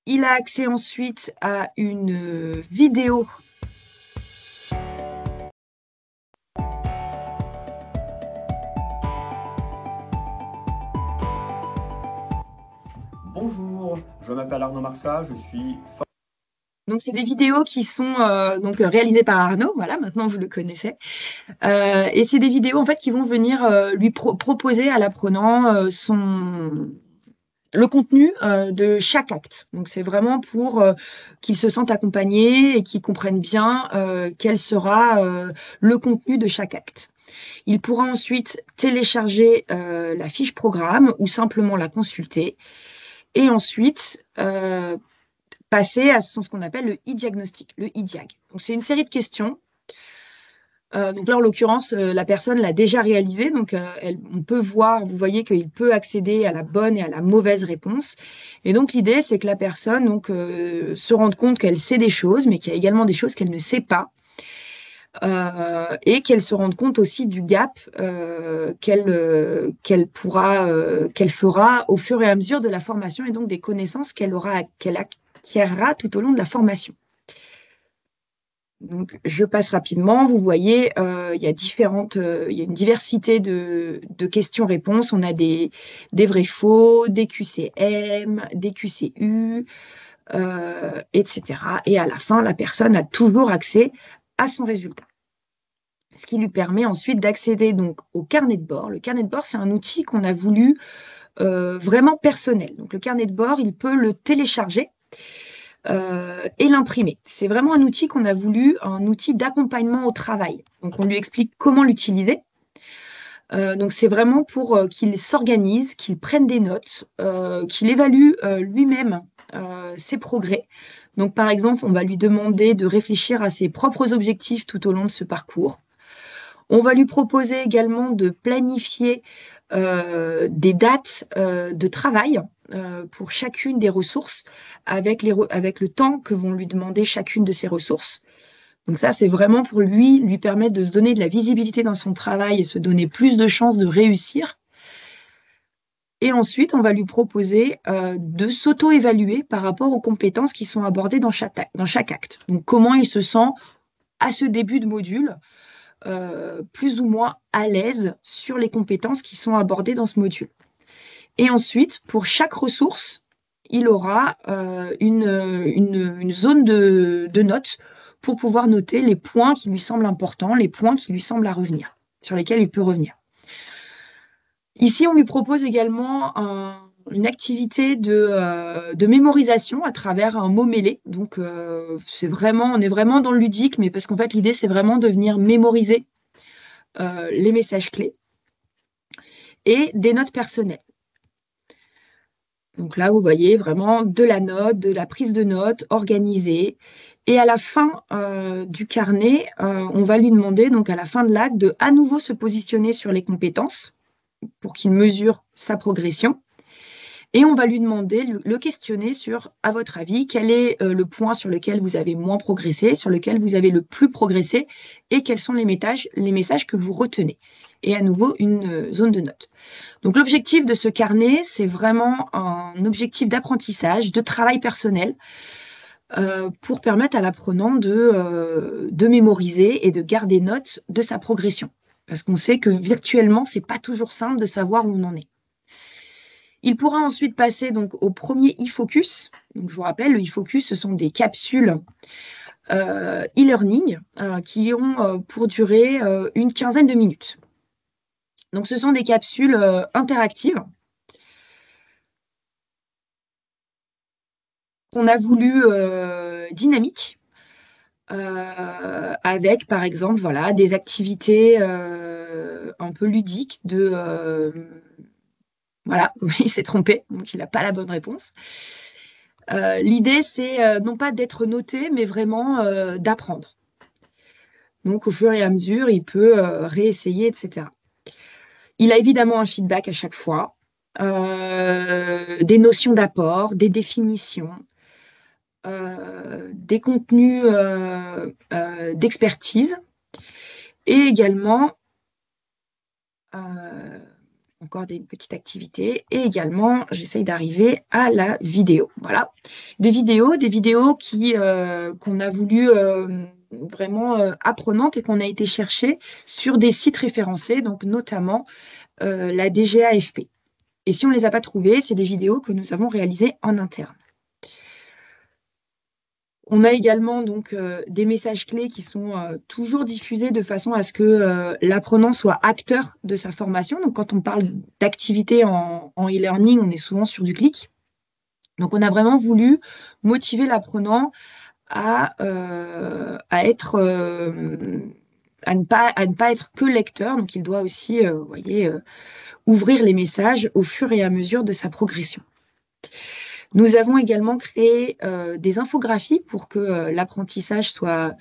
[SPEAKER 2] Il a accès ensuite à une vidéo .
[SPEAKER 3] Bonjour, je m'appelle Arnaud Marsat, je suis...
[SPEAKER 2] Donc, c'est des vidéos qui sont donc réalisées par Arnaud, voilà, maintenant vous le connaissez. Et c'est des vidéos en fait qui vont venir lui proposer à l'apprenant le contenu de chaque acte. Donc, c'est vraiment pour qu'il se sente accompagné et qu'il comprenne bien quel sera le contenu de chaque acte. Il pourra ensuite télécharger la fiche programme ou simplement la consulter. Et ensuite, passer à ce qu'on appelle le e-diagnostic, le e-diag. Donc, c'est une série de questions Donc là, en l'occurrence, la personne l'a déjà réalisé. Donc, on peut voir, vous voyez qu'il peut accéder à la bonne et à la mauvaise réponse. Et donc, l'idée, c'est que la personne se rende compte qu'elle sait des choses, mais qu'il y a également des choses qu'elle ne sait pas. Et qu'elle se rende compte aussi du gap qu'elle fera au fur et à mesure de la formation et donc des connaissances qu'elle acquérera tout au long de la formation. Donc, je passe rapidement. Vous voyez, il y a une diversité de questions-réponses. On a des vrais-faux, des QCM, des QCU, etc. Et à la fin, la personne a toujours accès à son résultat. Ce qui lui permet ensuite d'accéder donc au carnet de bord. Le carnet de bord, c'est un outil qu'on a voulu vraiment personnel. Donc, le carnet de bord, il peut le télécharger et l'imprimer. C'est vraiment un outil qu'on a voulu, un outil d'accompagnement au travail. Donc, on lui explique comment l'utiliser. Donc, c'est vraiment pour qu'il s'organise, qu'il prenne des notes, qu'il évalue lui-même ses progrès. Donc, par exemple, on va lui demander de réfléchir à ses propres objectifs tout au long de ce parcours. On va lui proposer également de planifier des dates de travail pour chacune des ressources avec le temps que vont lui demander chacune de ces ressources. Donc ça, c'est vraiment pour lui permettre de se donner de la visibilité dans son travail et se donner plus de chances de réussir. Et ensuite, on va lui proposer de s'auto-évaluer par rapport aux compétences qui sont abordées dans chaque acte. Donc, comment il se sent à ce début de module, plus ou moins à l'aise sur les compétences qui sont abordées dans ce module. Et ensuite, pour chaque ressource, il aura une zone de notes pour pouvoir noter les points qui lui semblent importants, les points qui lui semblent à revenir, sur lesquels il peut revenir. Ici, on lui propose également une activité de mémorisation à travers un mot mêlé. Donc, on est vraiment dans le ludique, mais parce qu'en fait, l'idée, c'est vraiment de venir mémoriser les messages clés et des notes personnelles. Donc là, vous voyez vraiment de la note, de la prise de notes organisée. Et à la fin du carnet, on va lui demander, donc à la fin de l'acte, de à nouveau se positionner sur les compétences pour qu'il mesure sa progression. Et on va lui demander, le questionner sur, à votre avis, quel est le point sur lequel vous avez moins progressé, sur lequel vous avez le plus progressé, et quels sont les messages que vous retenez. Et à nouveau, une zone de notes. Donc l'objectif de ce carnet, c'est vraiment un objectif d'apprentissage, de travail personnel, pour permettre à l'apprenant de mémoriser et de garder note de sa progression. Parce qu'on sait que virtuellement, c'est pas toujours simple de savoir où on en est. Il pourra ensuite passer donc au premier e-focus. Donc, je vous rappelle, le e-focus, ce sont des capsules e-learning qui ont pour durée une quinzaine de minutes. Donc, ce sont des capsules interactives qu'on a voulu dynamiques avec, par exemple, voilà, des activités un peu ludiques voilà, il s'est trompé, donc il n'a pas la bonne réponse. L'idée, c'est non pas d'être noté, mais vraiment d'apprendre. Donc, au fur et à mesure, il peut réessayer, etc. Il a évidemment un feedback à chaque fois, des notions d'apport, des définitions, des contenus d'expertise et également encore des petites activités et également j'essaye d'arriver à la vidéo. Voilà, des vidéos qu'on a voulu vraiment apprenantes et qu'on a été chercher sur des sites référencés, donc notamment la DGAFP. Et si on ne les a pas trouvées, c'est des vidéos que nous avons réalisées en interne. On a également donc des messages clés qui sont toujours diffusés de façon à ce que l'apprenant soit acteur de sa formation. Donc, quand on parle d'activité en e-learning, on est souvent sur du clic. Donc, on a vraiment voulu motiver l'apprenant à ne pas être que lecteur. Donc, il doit aussi, ouvrir les messages au fur et à mesure de sa progression. Nous avons également créé des infographies pour que l'apprentissage soit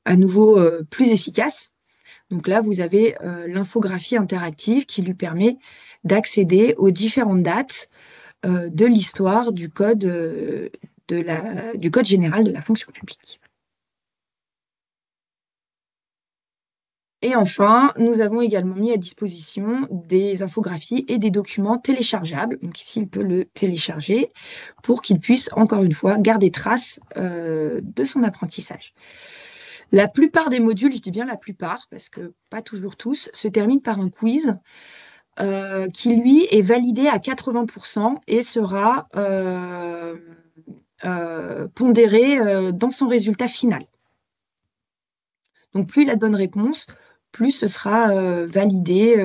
[SPEAKER 2] à nouveau plus efficace. Donc là, vous avez l'infographie interactive qui lui permet d'accéder aux différentes dates de l'histoire du code, du code général de la fonction publique. Et enfin, nous avons également mis à disposition des infographies et des documents téléchargeables. Donc ici, il peut le télécharger pour qu'il puisse, encore une fois, garder trace de son apprentissage. La plupart des modules, je dis bien la plupart, parce que pas toujours tous, se terminent par un quiz qui, lui, est validé à 80% et sera pondéré dans son résultat final. Donc, plus il a de bonnes réponses, plus ce sera validé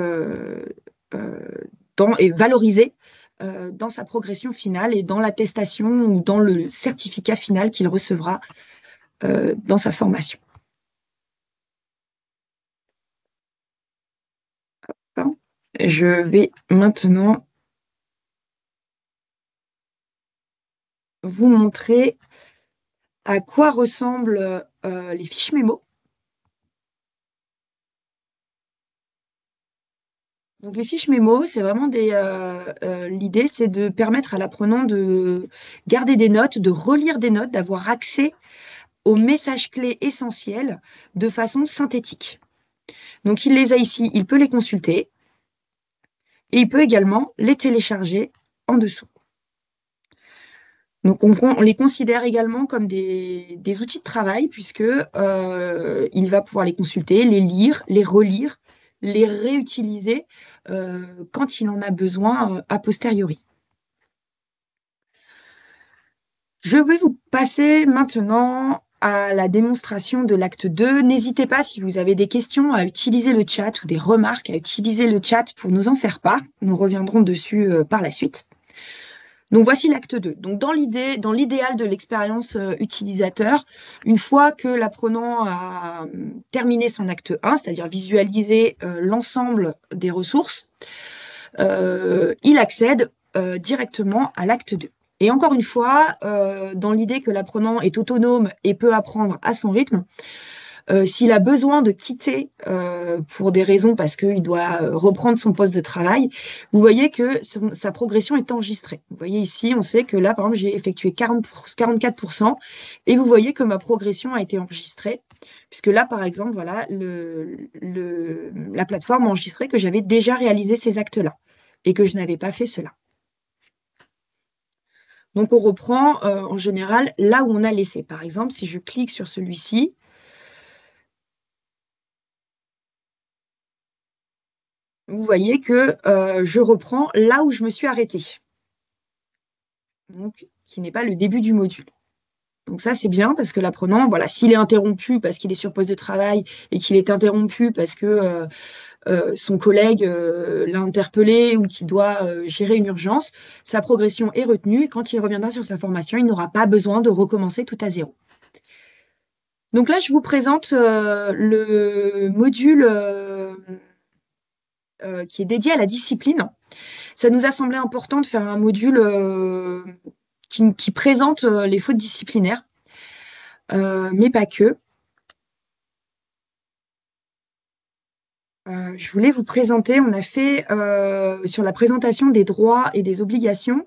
[SPEAKER 2] et valorisé dans sa progression finale et dans l'attestation ou dans le certificat final qu'il recevra dans sa formation. Je vais maintenant vous montrer à quoi ressemblent les fiches mémo. Donc, les fiches mémo, c'est vraiment l'idée, c'est de permettre à l'apprenant de garder des notes, de relire des notes, d'avoir accès aux messages clés essentiels de façon synthétique. Donc, il les a ici, il peut les consulter et il peut également les télécharger en dessous. Donc, on les considère également comme des outils de travail puisque il va pouvoir les consulter, les lire, les relire, les réutiliser quand il en a besoin a posteriori. Je vais vous passer maintenant à la démonstration de l'acte 2. N'hésitez pas, si vous avez des questions, à utiliser le chat ou des remarques, à utiliser le chat pour nous en faire part. Nous reviendrons dessus par la suite. Donc, voici l'acte 2. Donc, dans l'idéal de l'expérience utilisateur, une fois que l'apprenant a terminé son acte 1, c'est-à-dire visualiser l'ensemble des ressources, il accède directement à l'acte 2. Et encore une fois, dans l'idée que l'apprenant est autonome et peut apprendre à son rythme, s'il a besoin de quitter pour des raisons parce qu'il doit reprendre son poste de travail, vous voyez que sa progression est enregistrée. Vous voyez ici, on sait que là, par exemple, j'ai effectué 44% et vous voyez que ma progression a été enregistrée. Puisque là, par exemple, voilà, la plateforme a enregistré que j'avais déjà réalisé ces actes-là et que je n'avais pas fait cela. Donc, on reprend en général là où on a laissé. Par exemple, si je clique sur celui-ci, vous voyez que je reprends là où je me suis arrêtée. Donc, qui n'est pas le début du module. Donc ça, c'est bien parce que l'apprenant, voilà, s'il est interrompu parce qu'il est sur poste de travail et qu'il est interrompu parce que son collègue l'a interpellé ou qu'il doit gérer une urgence, sa progression est retenue et quand il reviendra sur sa formation, il n'aura pas besoin de recommencer tout à zéro. Donc là, je vous présente le module qui est dédié à la discipline. Ça nous a semblé important de faire un module qui présente les fautes disciplinaires, mais pas que. Je voulais vous présenter, on a fait sur la présentation des droits et des obligations,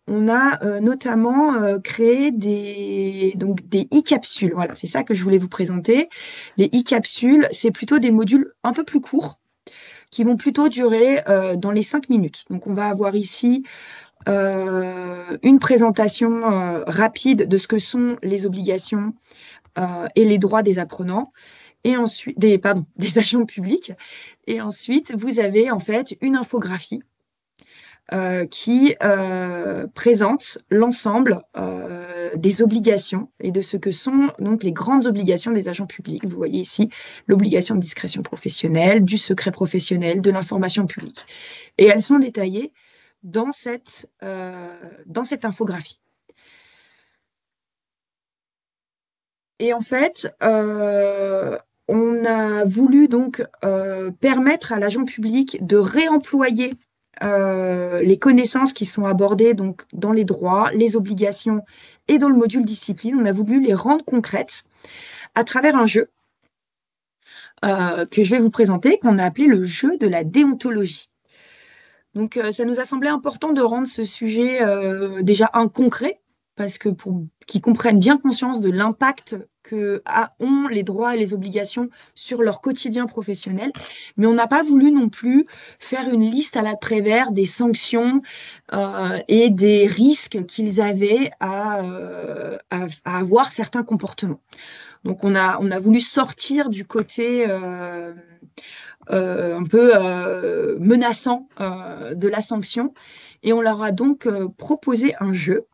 [SPEAKER 2] on a notamment créé des e-capsules. Voilà, c'est ça que je voulais vous présenter. Les e-capsules, c'est plutôt des modules un peu plus courts qui vont plutôt durer dans les 5 minutes. Donc, on va avoir ici une présentation rapide de ce que sont les obligations et les droits des apprenants et ensuite des agents publics. Et ensuite, vous avez en fait une infographie qui présente l'ensemble des obligations et de ce que sont donc les grandes obligations des agents publics. Vous voyez ici l'obligation de discrétion professionnelle, du secret professionnel, de l'information publique. Et elles sont détaillées dans cette infographie. Et en fait, on a voulu donc permettre à l'agent public de réemployer les connaissances qui sont abordées donc, dans les droits, les obligations et dans le module discipline. On a voulu les rendre concrètes à travers un jeu. que je vais vous présenter, qu'on a appelé le jeu de la déontologie. Donc, ça nous a semblé important de rendre ce sujet déjà concret, parce que pour qu'ils comprennent bien conscience de l'impact que ont les droits et les obligations sur leur quotidien professionnel. Mais on n'a pas voulu non plus faire une liste à la Prévert des sanctions et des risques qu'ils avaient à avoir certains comportements. Donc, on a voulu sortir du côté un peu menaçant de la sanction. Et on leur a donc proposé un jeu.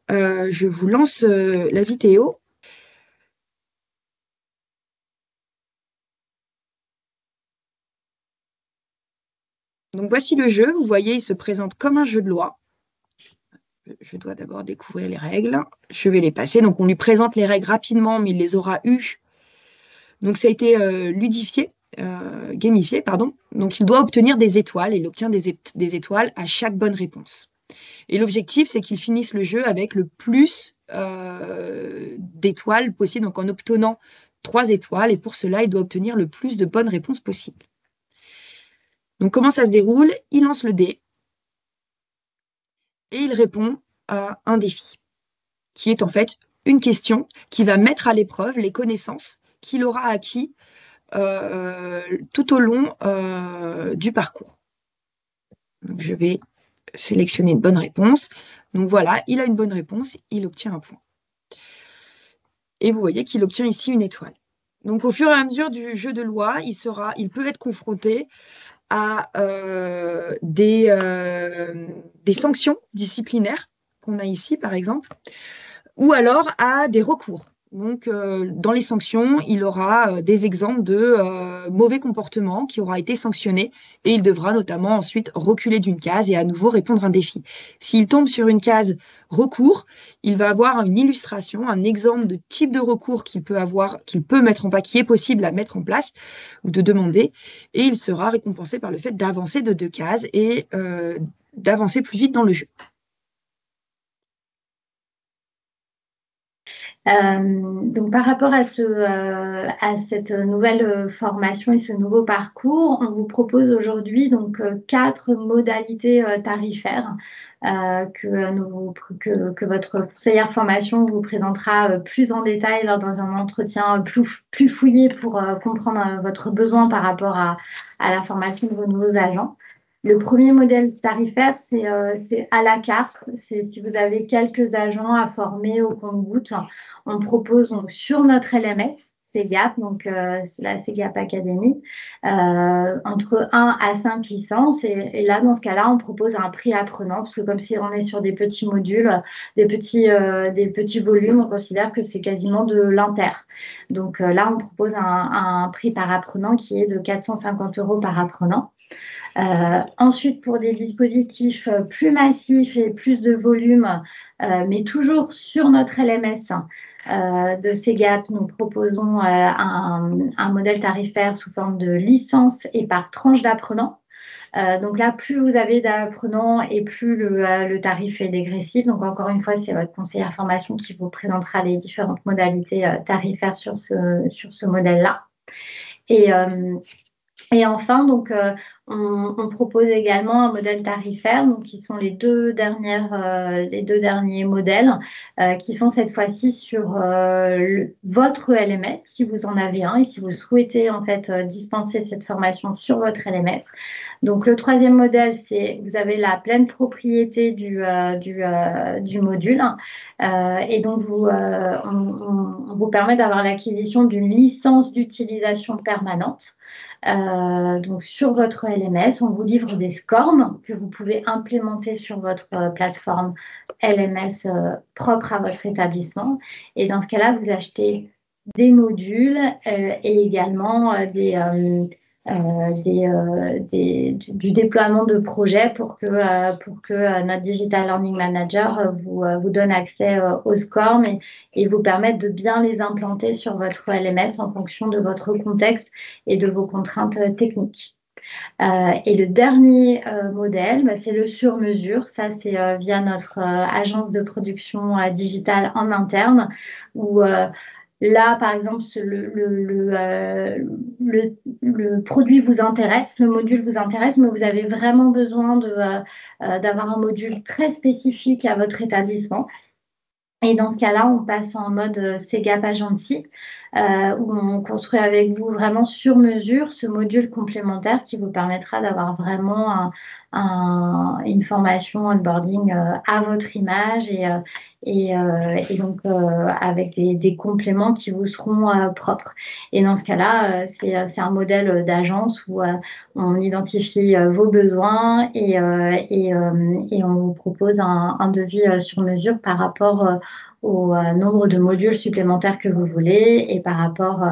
[SPEAKER 2] Je vous lance la vidéo. Donc voici le jeu. Vous voyez, il se présente comme un jeu de loi. Je dois d'abord découvrir les règles. Je vais les passer. Donc on lui présente les règles rapidement, mais il les aura eues. Donc ça a été ludifié. Gamifié, pardon. Donc il doit obtenir des étoiles. Il obtient des étoiles à chaque bonne réponse. Et l'objectif, c'est qu'il finisse le jeu avec le plus d'étoiles possible, donc en obtenant 3 étoiles. Et pour cela, il doit obtenir le plus de bonnes réponses possibles. Donc comment ça se déroule? Il lance le dé et il répond à un défi, qui est en fait une question qui va mettre à l'épreuve les connaissances qu'il aura acquis tout au long du parcours. Donc, je vais sélectionner une bonne réponse. Donc voilà, il a une bonne réponse, il obtient un point. Et vous voyez qu'il obtient ici une étoile. Donc au fur et à mesure du jeu de loi, il peut être confronté à des sanctions disciplinaires qu'on a ici, par exemple, ou alors à des recours. Donc, dans les sanctions, il aura des exemples de mauvais comportements qui aura été sanctionné et il devra notamment ensuite reculer d'une case et à nouveau répondre à un défi. S'il tombe sur une case recours, il va avoir une illustration, un exemple de type de recours qu'il peut mettre en place, qui est possible à mettre en place ou de demander, et il sera récompensé par le fait d'avancer de 2 cases et d'avancer plus vite dans le jeu.
[SPEAKER 1] Donc par rapport à cette nouvelle formation et ce nouveau parcours, on vous propose aujourd'hui donc 4 modalités tarifaires que votre conseillère formation vous présentera plus en détail lors dans un entretien plus fouillé pour comprendre votre besoin par rapport à la formation de vos nouveaux agents. Le premier modèle tarifaire, c'est à la carte. C'est si vous avez quelques agents à former au compte-gouttes. On propose donc, sur notre LMS, CGAP, donc c'est la CGAP Academy, entre 1 à 5 licences. Et là, dans ce cas-là, on propose un prix apprenant, parce que comme si on est sur des petits modules, des petits volumes, on considère que c'est quasiment de l'inter. Donc là, on propose un prix par apprenant qui est de 450 € par apprenant. Ensuite, pour des dispositifs plus massifs et plus de volume, mais toujours sur notre LMS de CGAP, nous proposons un modèle tarifaire sous forme de licence et par tranche d'apprenants. Donc là, plus vous avez d'apprenants et plus le tarif est dégressif. Donc encore une fois, c'est votre conseillère formation qui vous présentera les différentes modalités tarifaires sur ce modèle-là. Et enfin, donc, on propose également un modèle tarifaire, donc, qui sont les deux derniers modèles, qui sont cette fois-ci sur votre LMS, si vous en avez un, et si vous souhaitez en fait dispenser cette formation sur votre LMS. Donc, le troisième modèle, c'est vous avez la pleine propriété du module, et donc on vous permet d'avoir l'acquisition d'une licence d'utilisation permanente. Donc sur votre LMS, on vous livre des SCORM que vous pouvez implémenter sur votre plateforme LMS propre à votre établissement. Et dans ce cas-là, vous achetez des modules et également du déploiement de projets pour que notre Digital Learning Manager vous donne accès aux SCORM et vous permette de bien les implanter sur votre LMS en fonction de votre contexte et de vos contraintes techniques. Et le dernier modèle, c'est le sur-mesure. Ça, c'est via notre agence de production digitale en interne où là, par exemple, le produit vous intéresse, le module vous intéresse, mais vous avez vraiment besoin d'avoir un module très spécifique à votre établissement. Et dans ce cas-là, on passe en mode CEGAP Agency, où on construit avec vous vraiment sur mesure ce module complémentaire qui vous permettra d'avoir vraiment une formation onboarding à votre image et donc avec des compléments qui vous seront propres. Et dans ce cas-là, c'est un modèle d'agence où on identifie vos besoins et on vous propose un devis sur mesure par rapport au nombre de modules supplémentaires que vous voulez et par rapport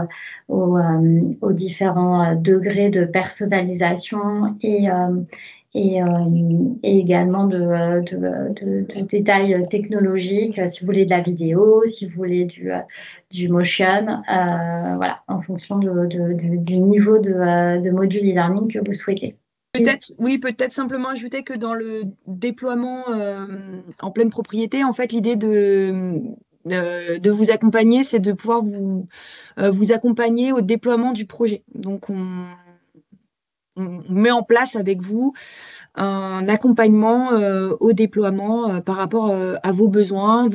[SPEAKER 1] aux différents degrés de personnalisation et également de détails technologiques, si vous voulez de la vidéo, si vous voulez du motion, voilà, en fonction du niveau de module e-learning que vous souhaitez.
[SPEAKER 2] Peut-être simplement ajouter que dans le déploiement en pleine propriété, en fait, l'idée de vous accompagner, c'est de pouvoir vous accompagner au déploiement du projet. Donc, on met en place avec vous un accompagnement au déploiement par rapport à vos besoins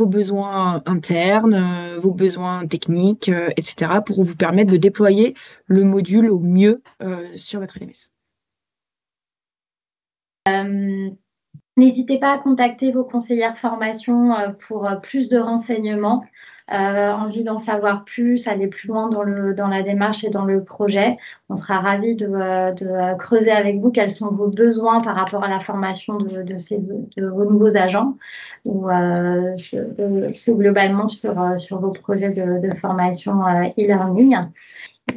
[SPEAKER 2] internes, vos besoins techniques, etc., pour vous permettre de déployer le module au mieux sur votre LMS.
[SPEAKER 1] N'hésitez pas à contacter vos conseillères formation pour plus de renseignements, envie d'en savoir plus, aller plus loin dans la démarche et dans le projet. On sera ravis de creuser avec vous quels sont vos besoins par rapport à la formation de vos nouveaux agents ou globalement sur vos projets de formation e-learning.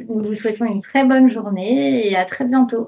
[SPEAKER 1] Nous vous souhaitons une très bonne journée et à très bientôt.